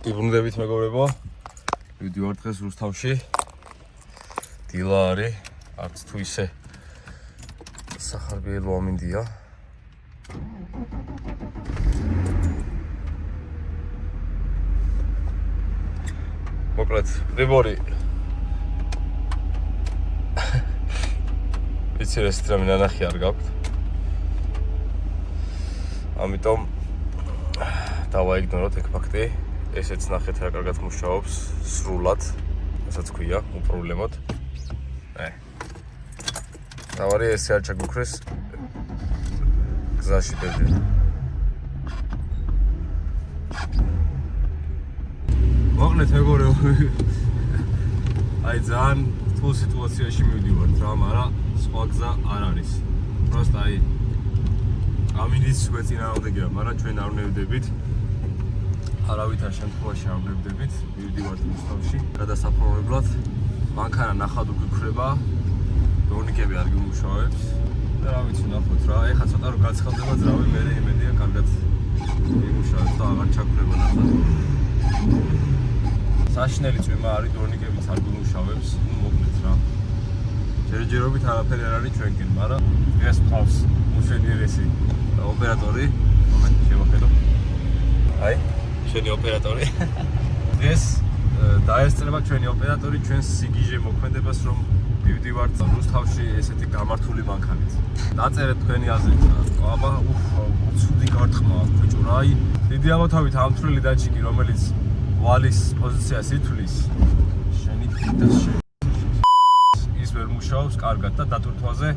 იბრუნდებით მეგობრებო. ვიდეო დღეს რუსთავში. დილა არის, არც თუ ისე სახარბიელო ამინდია. მოკლედ, რიბორი. ვიცი რა სტრამი ნანახი არ გაქვთ. ამიტომ დავაიგნოროთ ეგ ფაქტი. ესეც ნახეთ რა კარგად მუშაობს სრულად, რასაც ქვია, უპრობლემოდ. დავარი ესე არ ჩაგუქრეს გზაში ბედი. მოკლედ მეგობრებო, აი ძალიან რთულ სიტუაციაში მივდივართ რა, მაგრამ სხვა გზა არ არის. просто აი ამინდის გვეწინააღმდეგია, მაგრამ ჩვენ არ ვნევდებით. არავითარ შემთხვევაში არ ვნევდებით, მივდივართ რუსთავში გადასაფრთხებლად. მანქანა ნახად უგიქრება, დორნიკები არ გიმუშავებს და რა ვიცი ნახოთ რა. ეხლა ცოტა რომ გაცხელდება ძრავი, მე იმედია კარგად იმუშავებს და აღარ ჩაგვრება ნახად. საშინელი წვიმა არის, დორნიკებიც არ გიმუშავებს, ნუ მოკლედ რა. ჯერჯერობით არაფერი არ არის ჩვენკენ, მაგრამ ეს ყავს უშენიერესი ოპერატორი. მომენტ შევახედო. აი ჩვენი ოპერატორი. ეს დაესწრება ჩვენი ოპერატორი ჩვენს სიგიჟე მოქმედებას, რომ მივდივართ რუსთავში ესეთი გამართული მანქანით. დაწერეთ თქვენი აზრით. აბა, ცუდი გარტყმა აქვს ბიჭო რა. აი, დიდი ამოთავით ამ თვლილი დაჩიკი, რომელიც ვალის პოზიციას ითვლის. შენი ფიტას ის ვერ მუშაობს კარგად და დატვირთვაზე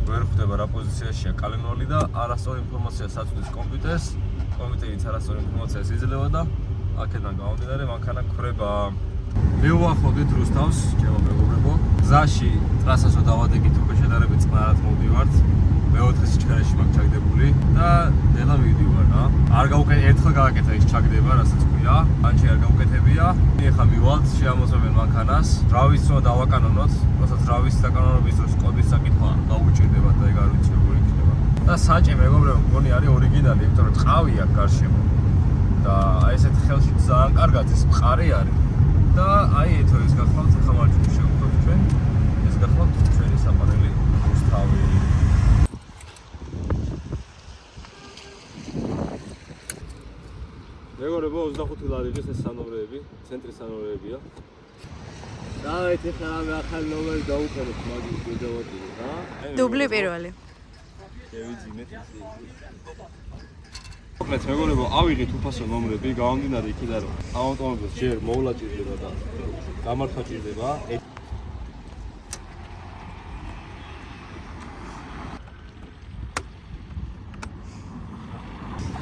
ვერ ხვდება რა პოზიციაშია კალენვალი და არასწორ ინფორმაციას აწვდის კომპიუტერს. კომპიუტერიც არასწორ ინფორმაციას იძლევა და აქედან გამომდინარე მანქანა ქრება. მივუახლოვდით რუსთავს, ჩემო მეგობრებო. გზაში ტრასას რო დავადეკით, უკვე შედარებით წყნარად მოვდივართ. მეოთხე სიჩქარეში მაქვს ჩაგდებული და ნელა მივდივარ რა. არ ერთხელ გააკეთა ის ჩაგდება, რასაც ქვია. ანჩი არ გაუკეთებია. ეხლა მივალთ, შეამოწმებენ მანქანას. ძრავის რო დავაკანონოთ, როცა ძრავის დაკანონების დროს კოდის საკითხვა გაუჭირდებათ და ეგ არ ვიცი როგორ იქნება. და საჭე მეგობრებო, მგონი არის ორიგინალი, იმიტომ რომ წყავი აქვს გარშემო. და აი ესეთ ხელში ძალიან კარგად ის მყარი არის. და აი ეთო ეს გახლავთ ახლა მარჯვნივ შევხვდით ჩვენ. ეს გახლავთ ჩვენი საყვარელი რუსთავი. მეგობრებო, 25 ლარიჯის ეს სანომრეები, ცენტრის სანომრეებია. დავით ეხლა რამე ახალი ნომერი დაუყენოთ მაგის ვიდეოთი რა. დუბლი პირველი. შევიძინეთ ისე. მოკლედ მეგობრებო, ავიღეთ უფასო ნომრები, გამომდინარე იქიდან რომ ამ ავტომობილს ჯერ მოვლა ჭირდება და გამართვა ჭირდება.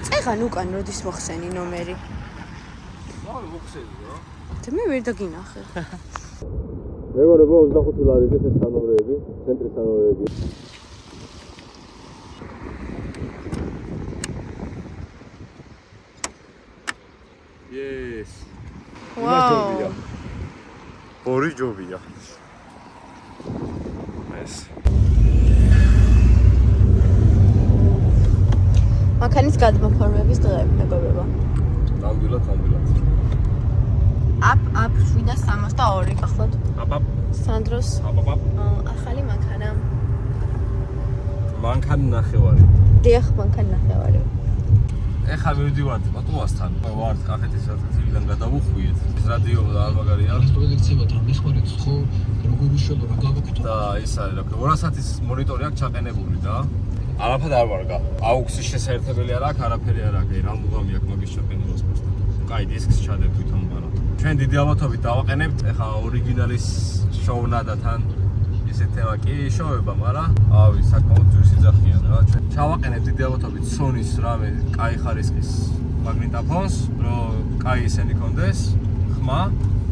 წეღან უკან როდის მოხსენი ნომერი? არ მოხსენი რა. და მე ვერ დაგინახე. მეგობრებო, 25 ლარიჯის ეს სანომრეები, ცენტრის სანომრეები. Yes. Wow. ორი ჯობია. ეს. მანქანის გადმოფორმების დღე, მეგობრებო. ნამდვილად. აპ 762 გახლავთ. აპ. სანდროს. აპ. ახალი მანქანა. მანქანა ნახევარი. დიახ, მანქანა ნახევარი. ეხლა მივდივართ ბატონასთან. ვართ კახეთის საწილიდან გადავუხვიეთ. რადიო და ალმაგარი არის. პროექტებად ამეხმარეთ ხო როგორ უშველო რა გავაკეთო. და ის არის რა, 2 საათის მონიტორი აქვს ჩაყენებული და არაფერი არ ვარგა. აუქსის შესაერთებელი არ აქვს, არაფერი არ აქვს. რამბუღამი აქვს მაგის ჩაყენებას просто. კაი დისკს ჩადებ თვითონ, მაგრამ ჩვენ დიდი ალბათობით დავაყენებთ. ეხლა ორიგინალის შოვნა და თან ისეთ თემა კი შოვება, მაგრამ ავი საკმაოდ ძვირს იძახიან რა. ჩვენ ჩავაყენებთ დიდი ალბათობით Sony-ს რამე კაი ხარისხის მაგნიტოფონს, რომ კაი ისენი კონდეს, ხმა,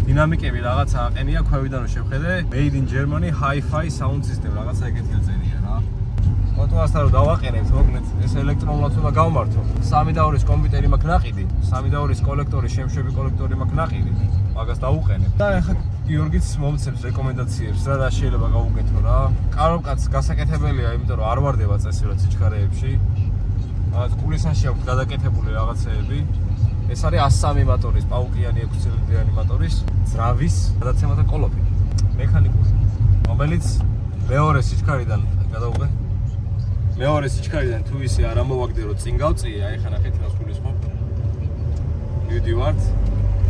დინამიკები რაღაცა აყენია, ქვევიდან რომ შევხედე, Made in Germany Hi-Fi sound system რაღაცა ეგეთი აწერია რა. ბატონასთან რომ დავაყენებთ, მოკლედ ეს ელექტრონულად უნდა გავმართო. 3.2-ის კომპიუტერი მაქვს ნაყიდი, 3.2-ის კოლექტორი, შემშვები კოლექტორი მაქვს ნაყიდი. მაგას დავუყენებ. და ეხლა გიორგიც მომცემს რეკომენდაციებს რა შეიძლება გავუკეთო რა. კაროკაც გასაკეთებელია, იმიტომ რომ არ ვარდება წესი რა სიჩქარეებში. რაღაც კულისაში აქვს გადაკეთებული რაღაცეები. ეს არის 103 მოტორის, პაუკიანი 6 ცილინდრიანი მოტორის, ძრავის გადაცემათა კოლოფი, მექანიკური, რომელიც მეორე სიჩქარიდან გადავუღე. მეორე სიჩქარიდან თუ ისე არ ამოვაგდე რომ წინ გავწიე, აი ხა ნახეთ რას გულისხმობ. მივდივართ,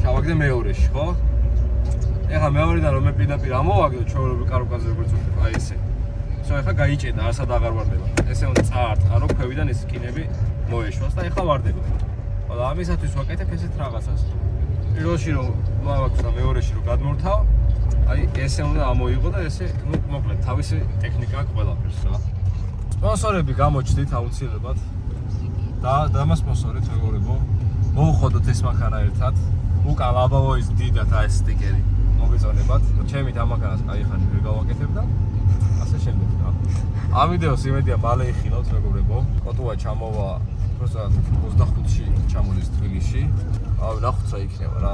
ჩავაგდე მეორეში, ხო? ეხლა მეორედან რომ მე პირდაპირ ამოვაგდო ჩვეულებრივ კარუკაზე როგორც ვთქვი, აი ესე. ეხლა გაიჭედა, არსად აღარ ვარდება. ესე უნდა წაარტყა, რომ ქვევიდან ეს კინები მოეშვას და ეხლა ვარდება. ხოლო ამისათვის ვაკეთებ ესეთ რაღაცას. პირველში რომ მოვაქვს და მეორეში რომ გადმორთავ, აი ესე უნდა ამოიღო და ესე, ну, მოკლედ, თავისი ტექნიკა აქვს ყველაფერს რა. სპონსორები გამოჩდით აუცილებლად. და დამასპონსორეთ მეგობრებო. მოუხოდოთ ეს მანქანა ერთად. უკან ლაბავოის დიდად აი ეს სტიკერი. მოგეწონებათ. ჩემით ამ მანქანას კაიხანი ვერ გავაკეთებ და ასე შემდეგ რა. ამ ვიდეოს იმედია მალე იხილავთ მეგობრებო. კოტუა ჩამოვა უბრალოდ 25-ში ჩამოდის თბილისში. ავი ნახოთ რა იქნება რა.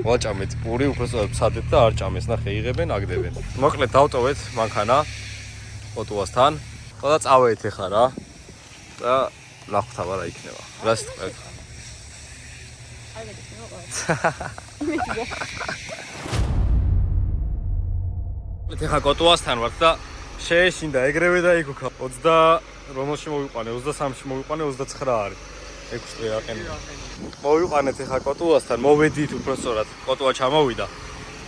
ვაჭამეთ პური უბრალოდ ვცადეთ და არ ჭამეს. ნახე იღებენ, აგდებენ. მოკლედ დავტოვეთ მანქანა კოტუასთან. და წავედით ახლა რა. და ნახოთ აბა რა იქნება. რას თქვენ? ეხლა კოტუასთან ვართ და შეეშინდა ეგრევე და იგუქა 20 რომელში მოვიყვანე 23-ში მოვიყვანე 29 არის 6 წელი აყენე მოვიყვანეთ ეხლა კოტუასთან მოვედით უბრალოდ კოტუა ჩამოვიდა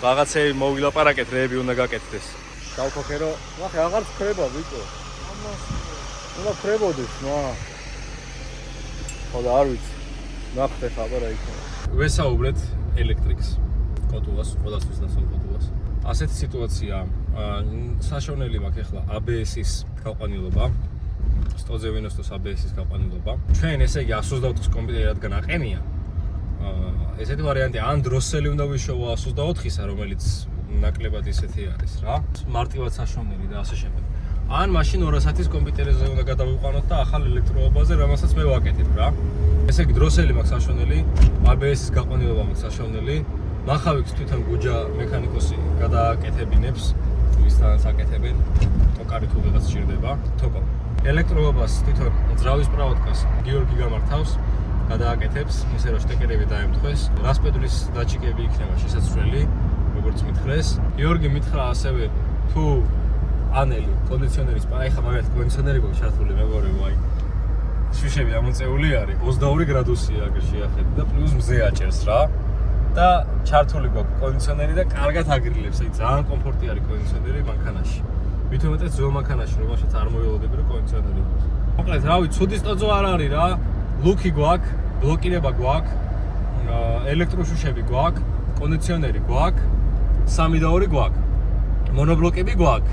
რაღაცები მოვილაპარაკეთ რეები უნდა გაკეთდეს დავქოქე რომ ნახე აღარ ხდება ვიტო უნდა ხდებოდეს ნა ხოლო არ ვიცი ნახეთ ეხლა აბა რა იქნება ვესაუბრეთ ელექტრიკს კოტუას ყველასთვის დასწავლ კოტუას ასეთი სიტუაცია საშონელი მაქვს ახლა ABS-ის გაყვანილობა 190 ABS-ის გაყვანილობა ჩვენ ესე იგი 124-ის კომპიუტერი რადგან აყენია ესეთი ვარიანტი ან დროსელი უნდა ვიშოვა 124-ისა რომელიც ნაკლებად ისეთი არის რა მარტივად საშონელი და ასე შემდეგ ან მაშინ 200-ის კომპიუტერზე უნდა გადავიყვანოთ და ახალ ელექტროობაზე რომელსაც მე ვაკეთებ რა ესე იგი დროსელი მაქვს საშონელი ABS-ის გაყვანილობა მაქვს საშონელი ნახავიქს თვითონ გუჯა მექანიკოსი გადააკეთებინებს ვისთანაც აკეთებენ ტოკარი თუ ვიღაც სჭირდება თოკო ელექტროობას თვითონ ძრავის პროვოდკას გიორგი გამართავს გადააკეთებს ისე რომ შტეკერები დაემთხვეს რასპედულის დაჩიკები იქნება შესაძლებელი როგორც მითხრეს გიორგი მითხრა ასევე თუ პანელი კონდიციონერის აი ხა მაგათ კონდიციონერი გვაქვს ჩართული მეგობრებო აი შუშები ამოწეული არის 22 გრადუსია აგერ შეახედე და პლუს მზე აჭერს რა და ჩართული გვაქვს კონდიციონერი და კარგად აგრილებს, აი ძალიან კომფორტი არის კონდიციონერი მანქანაში. მით უმეტეს ძველ მანქანაში, რომელშიც არ მოველოდები რომ კონდიციონერი იყოს. მოკლედ, რავი, ცუდი სტოძო არ არის რა. ლუკი გვაქვს, ბლოკირება გვაქვს, ელექტროშუშები გვაქვს, კონდიციონერი გვაქვს, 3 და 2 გვაქვს. მონობლოკები გვაქვს.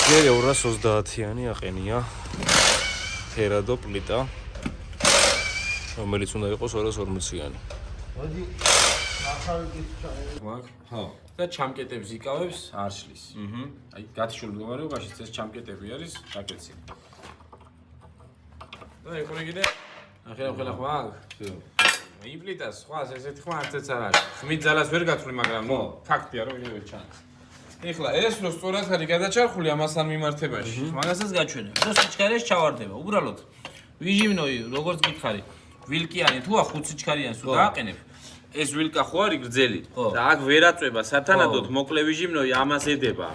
Აკერე 230-იანი აყენია თერადო პლიტა რომელიც უნდა იყოს 240-იანი. მოდი ახალგის ჩაი. ხო. და ჩამკეტებს იკავებს არ შლის. აი გათიშულ მდგომარეობაში ეს ჩამკეტები არის საკეცი. და ეკურეგიდე ახლა ხვალ. იბლიტას სხვა ესეთი ხმა არცეც არ არის. ხმით ძალას ვერ გათვლი, მაგრამ ნუ ფაქტია რომ იგივე ჩანს. ეხლა ეს რო სწორად არის გადაჭარხული ამასთან მიმართებაში. მაგასაც გაჩვენებ. და სიჩქარეში ჩავარდება. უბრალოდ ვიჟიმნოი როგორც გითხარი. ვილკიანი თუა 5 სიჩქარიანს თუ დააყენებ. ეს ვილკა ხო არის გრძელი და აქ ვერ აწვება სათანადოდ მოკლე ვიჟიმნოი ამას ედება.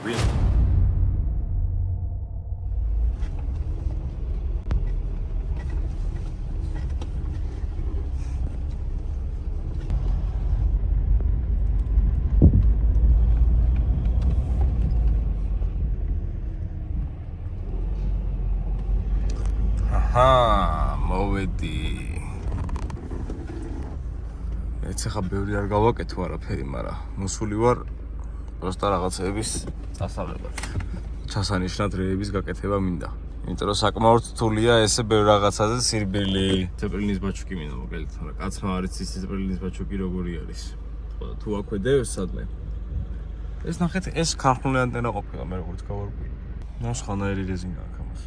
მოვედი. ეს ახლა ბევრი არ გავაკეთო არაფერი, მაგრამ მოსული ვარ პროსტა რაღაცების დასავლებად. ჩასანიშნად რეების გაკეთება მინდა. იმიტომ რომ საკმაოდ რთულია ესე ბევრ რაღაცაზე სირბილი. ცეპრილინის ბაჩუკი მინდა მოგელით, მაგრამ კაცმა არ იცის ცეპრილინის ბაჩუკი როგორი არის. ხო, თუ აქვედევს სადმე. ეს ნახეთ, ეს ქარხნული ანტენა ყოფილა მე როგორც გავარკვი. ნუ სხვანაირი რეზინა აქვს ამას.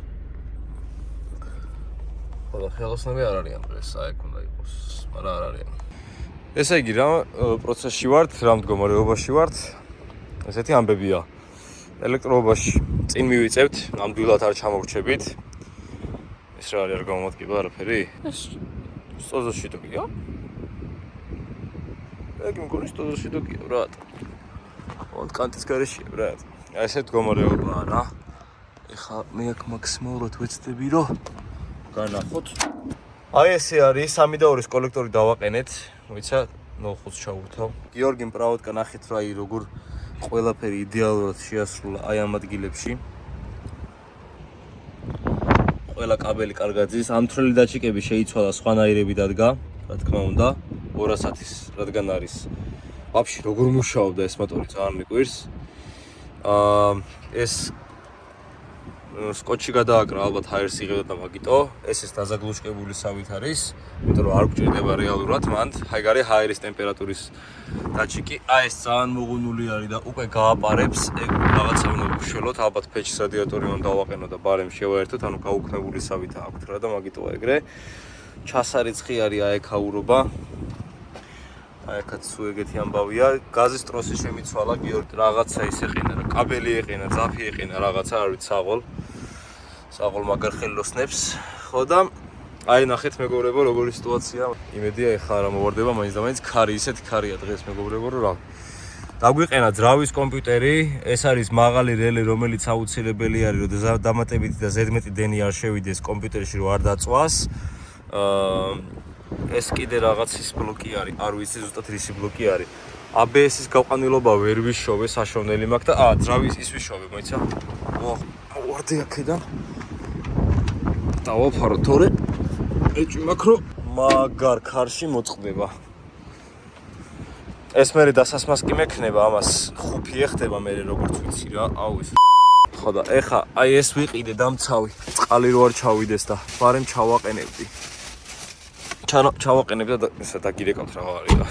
ხოლო ხელოსნები არ არიან დღეს, აიქ უნდა იყოს, მაგრამ არ არიან. ესე იგი რა პროცესში ვართ, რა მდგომარეობაში ვართ? ესეთი ამბებია. ელექტროობაში წინ მივიწევთ, ნამდვილად არ ჩამოვრჩებით. ეს რა არის, არ გამომადგება არაფერი? ეს სტოზოში დოკია? ეგ მგონი სტოზოში დოკია, ბრატ. ვონთ კანტის გარეშეა, ბრატ. აი ესე მდგომარეობაა რა. ეხლა მე აქ მაქსიმალურად ვეცდები რომ განახოთ. აი ესე არის 3 და 2-ის კოლექტორი დავაყენეთ. მოიცა 0.5-ს ჩავუთავ. გიორგიმ პრავოდკა ნახეთ რა აი როგორ ყველაფერი იდეალურად შეასრულა აი ამ ადგილებში. ყველა კაბელი კარგად ზის, ამ თრელი დაჭიკები შეიცვალა სხვანაირები დადგა, რა თქმა უნდა, 200-ის, რადგან არის. ვაფშე როგორ მუშაობდა ეს მოტორი, ძალიან მიყვირს. ეს სკოტჩი გადააკრა ალბათ ჰაერს იღებდა და მაგიტო, ეს დაზაგლუშკებული სავით არის, იმიტომ რომ არ გვჭირდება რეალურად მანდ, ჰაიგარი ჰაერის ტემპერატურის დაჭიკი. აი ეს ძალიან მოღუნული არის და უკვე გააპარებს, ეგ რაღაცა უნდა ვუშველოთ, ალბათ ფეჩის რადიატორი უნდა დავაყენო და ბარემ შევაერთოთ, ანუ გაუქმებული სავით აქვთ რა და მაგიტოა ეგრე. ჩასარიცხი არის აექაურობა. აიქაც სულ ეგეთი ამბავია. გაზის ტროსი შემიცვალა, გიორგი რაღაცა ის ეყინა, კაბელი ეყინა, ძაფი ეყინა, რაღაცა არ ვიცი საღოლ მაგარ ხელოსნებს. ხო და აი ნახეთ მეგობრებო, როგორი სიტუაცია. იმედია ეხლა რა მოვარდება, მაინც და მაინც ქარი, ისეთი ქარია დღეს მეგობრებო, რომ რა. დაგვიყენა ძრავის კომპიუტერი, ეს არის მაღალი რელი, რომელიც აუცილებელი არის, რომ დამატებითი და ზედმეტი დენი არ შევიდეს კომპიუტერში, რომ არ დაწვას. ეს კიდე რაღაცის ბლოკი არის, არ ვიცი ზუსტად რისი ბლოკი არის. ABS-ის გაყვანილობა ვერ ვიშოვე, საშოვნელი მაქვს და ძრავის ის ვიშოვე, მოიცა? ვარდი აქედან. დავაფარო თორე ეჭვი მაქვს, რომ მაგარ ქარში მოწყდება. ეს მერე დასასმას კი მექნება, ამას ხუფი ეხდება მერე როგორც ვიცი რა, აუ ეს. ხო და ეხა აი ეს ვიყიდე დამცავი, წყალი რო არ ჩავიდეს და ბარემ ჩავაყენებდი. ჩავაყენებ და ესა დაგირეკავთ რა არის და.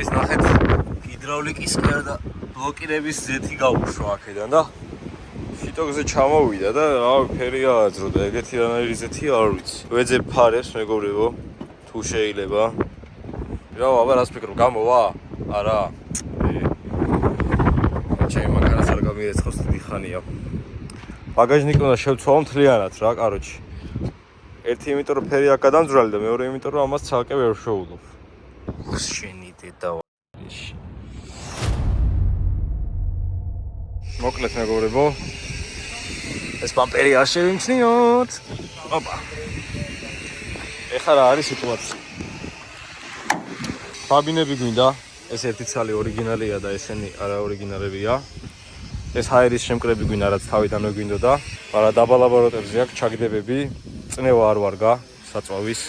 ეს ნახეთ ჰიდრაულიკის კი არა და ბლოკირების ზეთი გაუშვა აქედან და შიტოზე ჩამოვიდა და რავი ფერი ააძრო და ეგეთი რანაირი ზეთი არ ვიცი. ვეძებ ფარებს მეგობრებო, თუ შეიძლება. რა აბა რას ფიქრობ, გამოვა? არა. ჩემი მაგარას არ გამირეცხავს დიდი ხანია. ბაგაჟნიკი უნდა შევცვალო მთლიანად რა, კაროჩი. ერთი იმიტომ რომ ფერი აქ გადამძვრალი და მეორე იმიტომ რომ ამას ცალკე ვერ შოულობ. შენი დედა მოკლედ მეგობრებო, ეს პამპერი არ შევიმჩნიოთ. ოპა. ეხლა რა არის სიტუაცია? ბაბინები გვინდა, ეს ერთი ცალი ორიგინალია და ესენი არა ორიგინალებია. ეს ჰაერის შემკრები გვინდა, რაც თავიდანვე გვინდოდა, მაგრამ დაბალ აბოროტებზე აქვს ჩაგდებები. წნევა არ ვარგა საწვავის,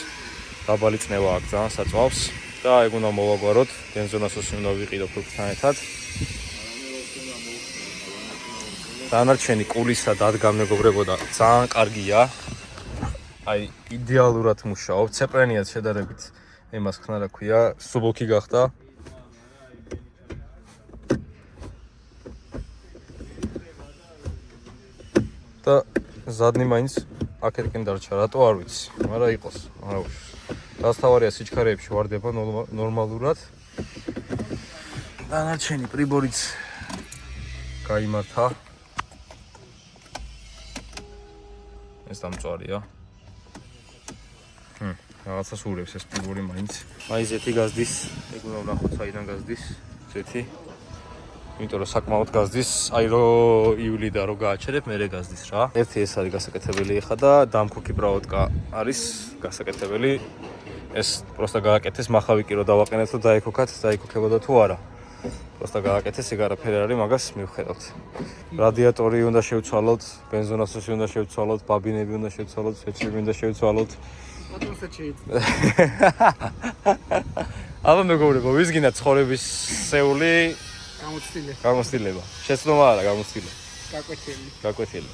დაბალი წნევა აქვს ძალიან საწვავს და ეგ უნდა მოვაგვაროთ, ბენზონასოსი უნდა ვიყიდო ფრუქტთან ერთად. დანარჩენი კულისა დადგა მეგობრებო და ძალიან კარგია. აი იდეალურად მუშაობს, ცეპრენიად შედარებით ემას ხნა რა ქვია, სუბოქი გახდა. და ზადნი მაინც აქეთკენ დარჩა, რატო არ ვიცი, მაგრამ იყოს, არა უშავს. დასთავარია სიჩქარეებში ვარდება ნორმალურად. დანარჩენი პრიბორიც გაიმართა. ეს დამწვარია. რაღაცა სურებს ეს პრიბორი მაინც. აი ზეთი გაზდის, ეგ უნდა ვნახოთ საიდან გაზდის, ზეთი. იმიტომ რომ საკმაოდ გაზდის, აი რო ივლიდან რო გააჩერებ, მერე გაზდის რა. ერთი ეს არის გასაკეთებელი ხა და დამქოქი პრავოდკა არის გასაკეთებელი. ეს პროსტა გააკეთეს, მახავი კი რო დავაყენეთ და დაიქოქათ, დაიქოქებოდა თუ არა. პროსტა გააკეთეს, ეგ არაფერი არის, მაგას მივხედავთ. რადიატორი უნდა შევცვალოთ, ბენზონასოსი უნდა შევცვალოთ, ბაბინები უნდა შევცვალოთ, სვეჩები უნდა შევცვალოთ. აბა მეგობრებო, ვის გინდა ცხოვრების სეული გამოცდილება. შეცდომა არა, გამოცდილება. გაკვეთილი.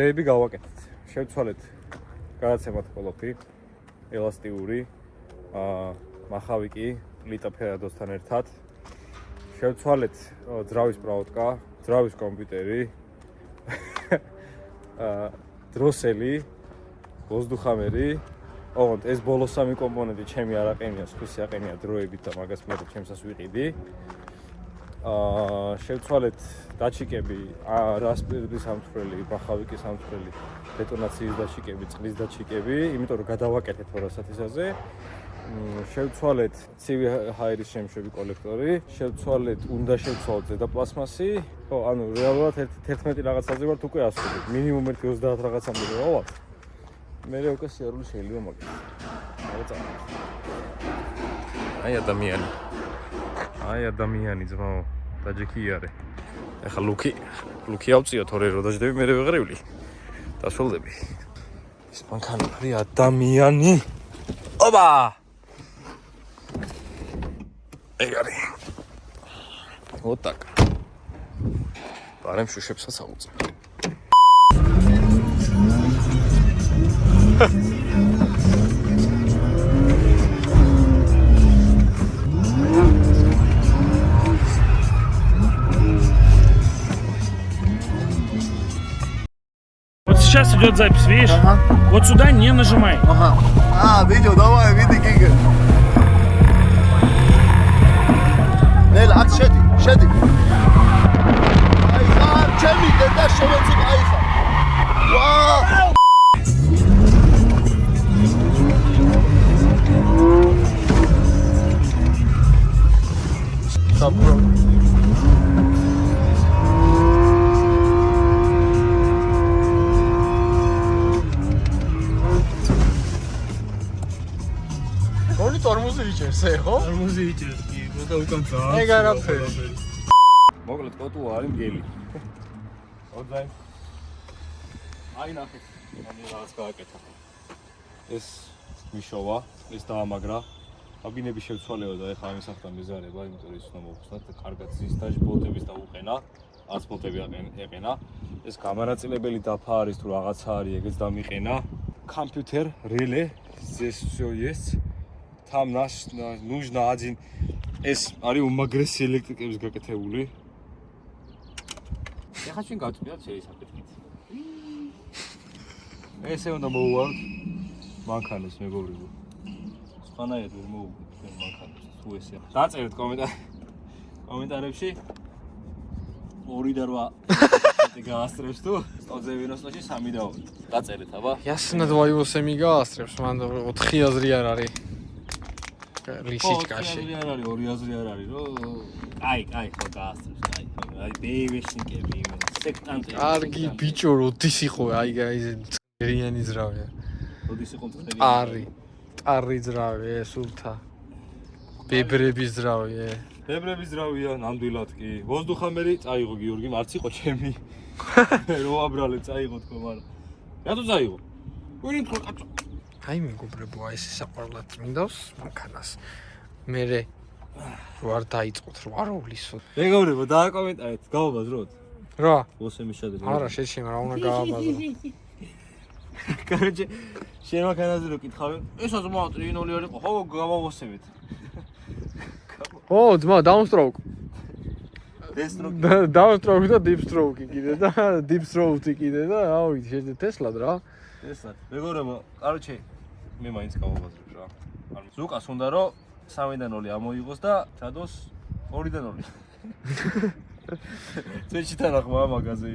რეები გავაკეთეთ. შევცვალეთ გადაცემად ყოლოფი, ელასტიური, მახავიკი, პლიტა ფერადოსთან ერთად. შევცვალეთ ძრავის პრაუტკა, ძრავის კომპიუტერი, დროსელი, ვოზდუხამერი. ოღონდ ეს ბოლოს სამი კომპონენტი ჩემი არ აყენია, სხვისი აყენია დროებით და მაგას მე ჩემსას ვიყიდი. შევცვალეთ დაჩიკები, რასპირდის სამწვრელი, მახავიკის სამწვრელი, დეტონაციის დაჩიკები, წყლის დაჩიკები, იმიტომ რომ გადავაკეთეთ 200 საათისაზე. შევცვალეთ ცივი ჰაერის შემშვები კოლექტორი, შევცვალეთ, უნდა შევცვალოთ ზედა პლასმასი. ხო, ანუ რეალურად 11 რაღაცაზე ვართ უკვე ასული. მინიმუმ 30 რაღაცამდე ვავალ. მე უკვე სიარული შეიძლება მაგას. არა წამო. აი ადამიანი ძმაო, დაჯექი არე. ეხლა ლუკი ავწიოთ ორი რო დაждები მე ვეღრივლი. დასრულდები. ის მანქანა არის ადამიანი. ოპა! ეგ არის. ოტაკ. ბარემ შუშებსაც აუწევ. Сейчас идет запись, видишь? Ага. Вот сюда не нажимай. Ага. Видео, давай, види, Гига. Нел, акс, шеди. Айхар, чеми, деда, шевецик, айхар. Вау! Sabro. Tormuzi ichers, ხო? Tormuzi ichers, კი, და უკან წაა. ეგ არაფერი. მოკლედ კოტუა არის მგელი. ოძაი. აი ნახეთ, ამი რაღაც გააკეთა. ეს მიშოვა, ეს დაამაგრა. კაბინები შევცვალეო და ეხლა ამის ახლა მიზარება, იმიტომ რომ ის უნდა მოვხსნათ, კარგად ზის დაჟბოლტების დაუყენა, აცბოლტები აყენა. ეს გამარაწილებელი დაფა არის თუ რაღაცა არის, ეგეც დამიყენა. კომპიუტერ, რელე, здесь всё есть. Там нужно один ეს არის უმაგრესი ელექტრიკების გაკეთებული. ეხლა ჩვენ გავწყვიტეთ შეისაფეთქით. ესე უნდა მოვუვართ მანქანას მეგობრებო. სხვანაირად ვერ მოვუვართ ჩვენ მანქანას თუ ესე. დაწერეთ კომენტარებში 2 და 8 გაასწრებს თუ 190-ში 3 და 2. დაწერეთ აბა. Ясно, твоего сами გაასწრებს, მან 4 აზრი არ არის. ლისიჩკაში. 4 არ არის, 2 აზრი არ არის, რომ აი, ხო გაასწრებს, აი ბეივეშნიკები, სექტანტები. კარგი ბიჭო, როდის იყო, აი ზრიანი ძრავია. როდის იყო მწყერი? ტარი ძრავია, სულთა. ბებრების ძრავია. ბებრების ძრავია, ნამდვილად კი. ვოზდუხამერი წაიღო გიორგი, არც იყო ჩემი. რო აბრალე წაიღო თქო, მაგრამ. რატო წაიღო? ვინ თქო კაცო? აი მეგობრებო, აი ეს საყვარლად წმინდავს მანქანას. მერე ვარ დაიწყოთ რო არ ავლისო. მეგობრებო, დააკომენტარეთ, გავაბაზროთ. რა? ოსემი შედრე. არა, შეჩემ რა უნდა გავაბაზრო. Короче, შენ მანქანაზე რო კითხავენ, ესაც მატრინული არ იყო, ხო გავავოსებით. ო, ძმა, downstroke. Downstroke. Downstroke და deep stroke კიდე და deep stroke კიდე და აუ, შეძე Tesla-д რა. ესა. მეგობრებო, კაროჩე მე მაინც გავაბაზრებ რა. ზუკას უნდა რომ 3-დან 2 ამოიღოს და ჩადოს 2-დან 2. წეჩიდან ახმა მაგაზე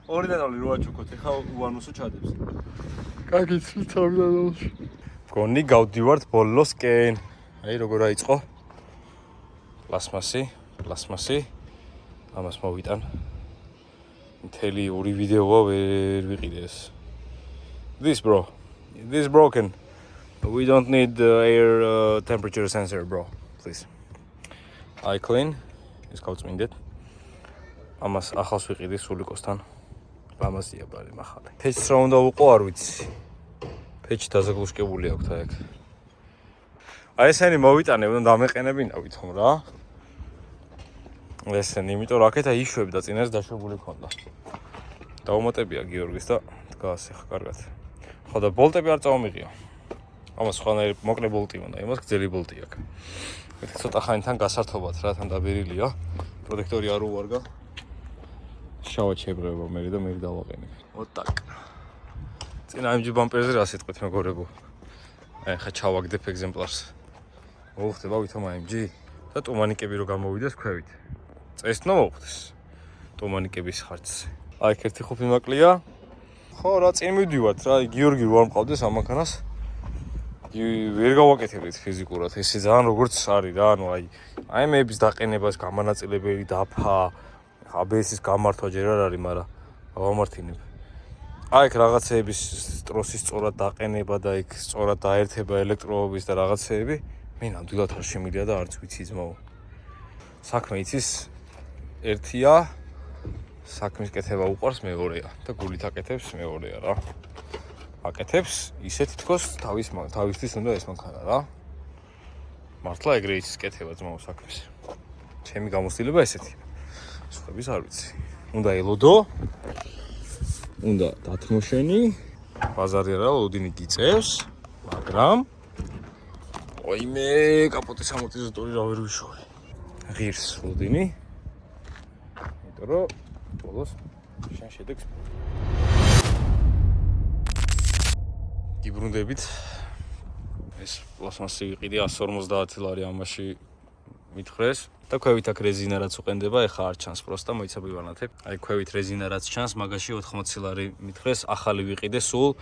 2-დან 2 რო აჩუქოთ, ეხა უანუსო ჩადებს. კაკიც 3-დან 2. გონი გავდივართ ბოლოსკენ. აი როგორ აიწყო? პლასმასი. ამას მოვიტან. მთელი ორი ვიდეოა ვერ ვიყიდე ეს. This broken. We don't need the air temperature sensor, bro. Please. I clean. ის გავწმინდეთ. ამას ახალს ვიყიდი სულიკოსთან. ლამაზია ბარი მახალე. ფეჩს რა უნდა უყო არ ვიცი. ფეჩი დაზაგლუშკებული აქვს აქ. აი ესენი მოვიტანე, უნდა დამეყენებინა ვითომ რა. ესენი, იმიტომ რომ აქეთა იშვებდა წინას დაშვებული ქონდა. დაუმატებია გიორგის და დგას ახლა კარგად. ხო და ბოლტები არ წავმიღია. ამას ხანაირი მოკლე ბოლტი უნდა, იმას გრძელი ბოლტი აქვს. მეთქი ცოტა ხანიდან გასართობად რა თან დაბერილია. პროტექტორი არ უვარგა. შავად შებრება მე და მე დავაყენებ. ოტაკ. წინა MG ბამპერზე რა სიტყვით მეგობრებო. აი ხა ჩავაგდებ ეგზემპლარს. მოუხდება ვითომ MG და ტომანიკები რო გამოვიდეს ქვევით. წესნო მოუხდეს. ტომანიკების ხარჯზე. აი ერთი ხופი მაკლია. ხო რა წინ მივდივართ რა გიორგი რო არ მყავდეს ამანქანას. ვერ გავაკეთებდით ფიზიკურად ესე ძალიან როგორც არის რა ანუ აი მეების დაყენებას გამანაწილებელი დაფა ABS-ის გამართვა ჯერ არ არის მაგრამ ავამართინებ აი ეგ რაღაცეების ტროსის სწორად დაყენება და იქ სწორად დაერთება ელექტროობის და რაღაცეები მე ნამდვილად არ შემიძლია და არც ვიცი ძმაო საქმე იცის ერთია საქმის კეთება უყვარს მეორეა და გულით აკეთებს მეორეა რა აკეთებს ისეთ თქოს თავისთვის უნდა ეს მანქანა რა მართლა ეგრე იცის კეთება ძმაო საქმეს ჩემი გამოცდილება ესეთი სხვების არ ვიცი უნდა ელოდო უნდა დათმოშენი ბაზარი არა ლოდინი გიწევს მაგრამ ოიმე კაპოტის ამორტიზატორი რა ვერ ვიშოვე ღირს ლოდინი იმიტომ რომ ბოლოს შენ შედეგს გიბრუნდებით ეს პლასმასი ვიყიდი 150 ლარი ამაში მითხრეს და ქვევით აქ რეზინა რაც უყენდება ეხა არ ჩანს პროსტა მოიცაბი ვანათებ აი ქვევით რეზინა რაც ჩანს მაგაში 80 ლარი მითხრეს ახალი ვიყიდე სულ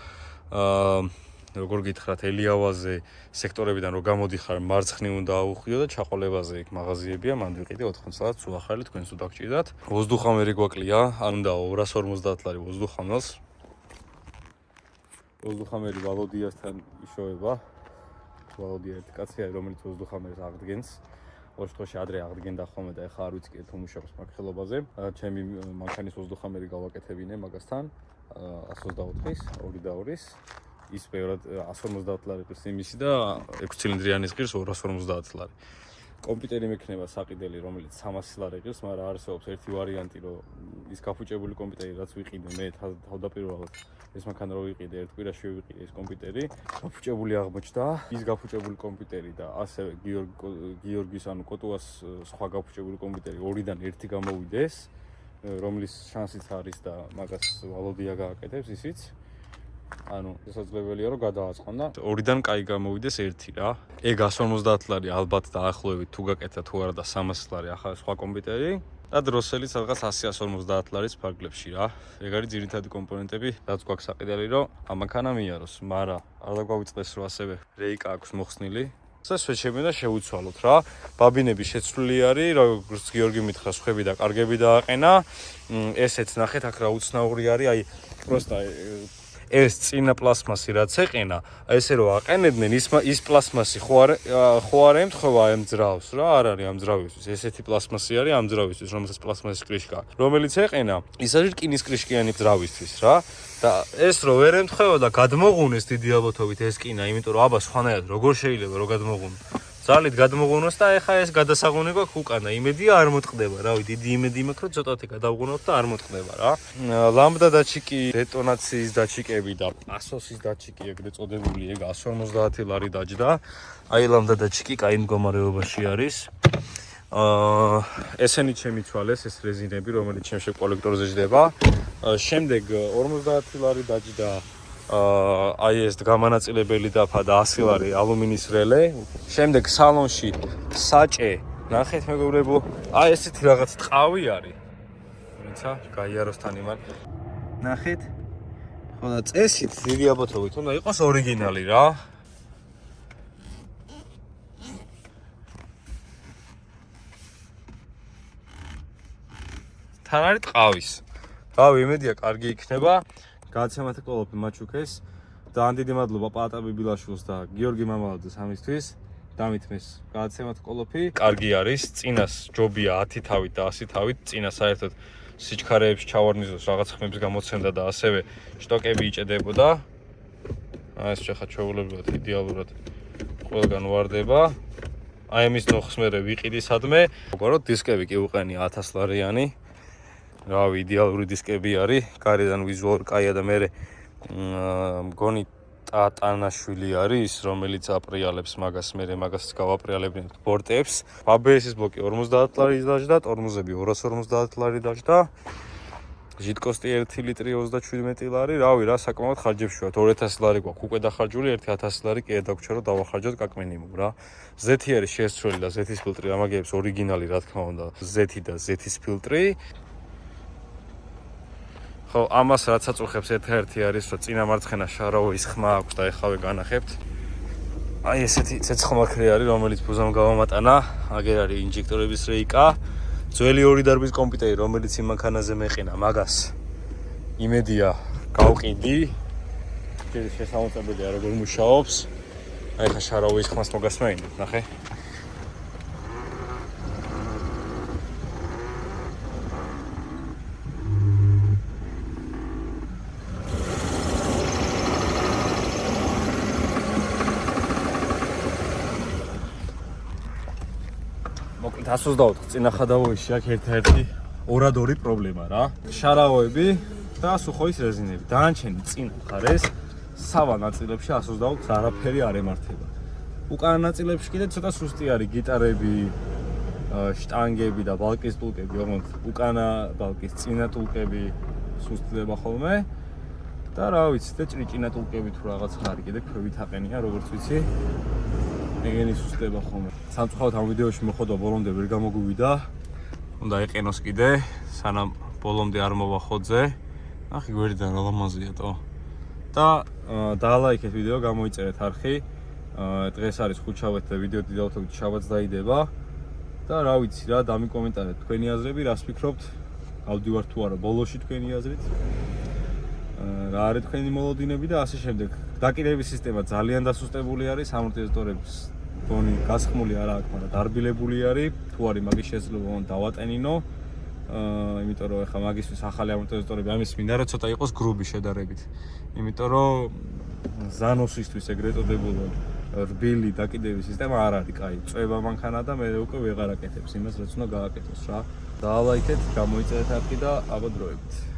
როგორ გითხრათ ელიავაზე სექტორებიდან რო გამოდიხარ მარცხნი უნდა აუხიო და ჩაყოლებაზე იქ მაღაზიებია მანდ ვიყიდე 80 ლარს სულ ახალი თქვენს თუ დაგჭირდათ ვოზდუხამერი გვაკლია არ უნდა 250 ლარი ვოზდუხამელს ვოზდუხამერი ვალოდიასთან იშოვება. ვალოდია ერთი კაცია, რომელიც ვოზდუხამერს აღდგენს. ყოველ შემთხვევაში ადრე აღდგენდა ხოლმე და ეხლა არ ვიცი კი თუ მუშაობს მაგ ხელობაზე. ჩემი მანქანის ვოზდუხამერი გავაკეთებინე მაგასთან 124-ის, 2-2-ის. ის ბევრად 150 ლარი ყირს იმისი და 6 ცილინდრიანის ყირს 250 ლარი. კომპიუტერი მექნება საყიდელი, რომელიც 300 ლარი ყირს, მაგრამ არსებობს ერთი ვარიანტი, რომ ის გაფუჭებული კომპიუტერი რაც ვიყიდე მე თავდაპირველად ეს მანქანა რო ვიყიდე ერთ კვირაში ვიყიდე ეს კომპიუტერი გაფუჭებული აღმოჩნდა ის გაფუჭებული კომპიუტერი და ასევე გიორგის ანუ კოტუას სხვა გაფუჭებული კომპიუტერი ორიდან ერთი გამოვიდეს რომლის შანსიც არის და მაგას ვალოდია გააკეთებს ისიც ანუ შესაძლებელია რომ გადააწყონ და ორიდან კაი გამოვიდეს ერთი რა ეგ 150 ლარი ალბათ დაახლოებით თუ გაკეთა თუ არა და 300 ლარი ახლა სხვა კომპიუტერი და დროსელიც რაღაც 100-150 ლარის ფარგლებში რა. ეგ არის ძირითადი კომპონენტები, რაც გვაქვს საყიდელი, რომ ამანქანა მიაროს, მაგრამ არ დაგვაუწყდეს რომ ასევე რეიკა აქვს მოხსნილი. ეს შეჩემი და შეუცვალოთ რა. ბაბინები შეცვლილი არის, როგორც გიორგი მითხრა, სხვები და კარგები დააყენა. ესეც ნახეთ, აქ რა უცნაური არის, აი პროსტა ეს წინა პლასმასი რაც ეყენა, ესე რომ აყენებდნენ ის პლასმასი ხო არ ემთხვევა ამძრავს რა, არ არის ამძრავისთვის. ესეთი პლასმასი არის ამძრავისთვის, რომელსაც პლასმასის კრიშკა, რომელიც ეყენა, ის არის რკინის კრიშკიანი მძრავისთვის რა. და ეს რო ვერ ემთხვევა და გადმოღუნეს დიდი ალბათობით ეს კინა, იმიტომ რომ აბა სხვანაირად როგორ შეიძლება რომ გადმოღუნო. ძალით გადმოღუნოს და ეხა ეს გადასაღუნე გვაქვს უკანა. იმედია არ მოტყდება, რავი, დიდი იმედი მაქვს რომ ცოტათი გადავღუნოთ და არ მოტყდება რა. ლამბდა დაჩიკი, დეტონაციის დაჩიკები და ასოსის დაჩიკი ეგრეთ წოდებული ეგ 150 ლარი დაჯდა. აი ლამბდა დაჩიკი კაი მდგომარეობაში არის. ესენი შემიცვალეს ეს რეზინები, რომელიც ჩემში კოლექტორზე ჯდება. შემდეგ 50 ლარი დაჯდა აი ეს გამანაწილებელი დაფა და 100 ლარი ალუმინის რელე. შემდეგ სალონში საჭე. ნახეთ მეგობრებო, აი ესეთი რაღაც ტყავი არის. ვინცა გაიაროს თან იმან. ნახეთ. ხო და წესით დიდი აბათობით უნდა იყოს ორიგინალი რა. თან არის ტყავის. რავი, იმედია კარგი იქნება. გააცემათ ყოლოფი მაჩუქეს. ძალიან დიდი მადლობა პატა ბიბილაშვილს და გიორგი მამალაძეს ამისთვის. დამითმეს გააცემათ ყოლოფი. კარგი არის. წინას ჯობია 10 თავით და 100 თავით. წინა საერთოდ სიჩქარეებს ჩავარნიზოს რაღაც ხმების გამოცემდა და ასევე შტოკები იჭედებოდა. აი ეს შეხა ჩვეულებრივად იდეალურად ყველგან ვარდება. აი ამის ნოხს მერე ვიყიდი სადმე. უბრალოდ დისკები კი უყენი 1000 ლარიანი. რავი, იდეალური დისკები არის. გარედან ვიზუალური კაია და მერე მგონი ტატანაშვილი არის, რომელიც აპრიალებს მაგას, მერე მაგასაც გავაპრიალებინებთ ბორტებს. ABS-ის ბლოკი 50 ლარი დაჯდა, ტორმოზები 250 ლარი დაჯდა. ჟიტკოსტი 1 ლიტრი 37 ლარი. რავი, რა საკმაოდ ხარჯებში ვართ. 2000 ლარი გვაქვს უკვე დახარჯული, 1000 ლარი კი დაგვრჩა რომ დავახარჯოთ კაკ მინიმუმ რა. ზეთი არის შესწრული და ზეთის ფილტრი ამაგებს ორიგინალი რა თქმა უნდა. ზეთი და ზეთის ფილტრი. ხო, ამას რაც აწუხებს ერთ-ერთი არის, რომ წინა მარცხენა შარაუის ხმა აქვს და ეხავე განახებთ. აი ესეთი ცეცხლმაქრე არის, რომელიც ბუზამ გავამატანა. აგერ არის ინჟექტორების რეიკა. ძველი 2 დარბის კომპიუტერი, რომელიც იმ მანქანაზე მეყინა, მაგას იმედია გავყიდი. შესაძლებელია როგორ მუშაობს. აი ხა შარაუის ხმას მოგასმენთ, ნახე. მოკლედ 124 წინა ხადავოიში აქვს ერთ-ერთი ორადორი პრობლემა რა. შარაოები და სუხოის რეზინები. დაანჩენი წინ მხარეს სავა ნაწილებში 124 არაფერი არ ემართება. უკანა ნაწილებში კიდე ცოტა სუსტი არის გიტარები, შტანგები და ბალკის ტულკები, ოღონდ უკანა ბალკის წინა ტულკები სუსტდება ხოლმე. და რა ვიცი, და ჭრიჭინა ტულკები თუ რაღაც ხარი კიდე ქვევით აყენია, როგორც ვიცი. ეგენი სუსტდება ხოლმე. სამწუხაროდ ამ ვიდეოში მოხდა ბოლომდე ვერ გამოგვივიდა. უნდა ეყენოს კიდე, სანამ ბოლომდე არ მოვა ხოძე. ნახე გვერდიდან რა ლამაზია თო. და დაალაიქეთ ვიდეო, გამოიწერეთ არხი. დღეს არის ხუთშაბათი და ვიდეო დიდ ავტობუსით შაბათს დაიდება. და რა ვიცი რა, დამიკომენტარეთ თქვენი აზრები, რას ფიქრობთ? გავდივარ თუ არა ბოლოში თქვენი აზრით. რა არის თქვენი მოლოდინები და ასე შემდეგ. დაკიდების სისტემა ძალიან დასუსტებული არის, ამორტიზატორების დონი გასხმული არ აქვს, მაგრამ დარბილებული არის. თუ არის მაგის შესაძლებლობა, უნდა დავატენინო. იმიტომ რომ ეხლა მაგისთვის ახალი ამორტიზატორები ამის მინდა რომ ცოტა იყოს გრუბი შედარებით. იმიტომ რომ ზანოსისთვის ეგრეთ წოდებულ რბილი დაკიდების სისტემა არ არის კაი. წვება მანქანა და მე უკვე ვეღარ აკეთებს იმას, რაც უნდა გააკეთოს რა. დაალაიქეთ, გამოიწერეთ არხი და აბა დროებით.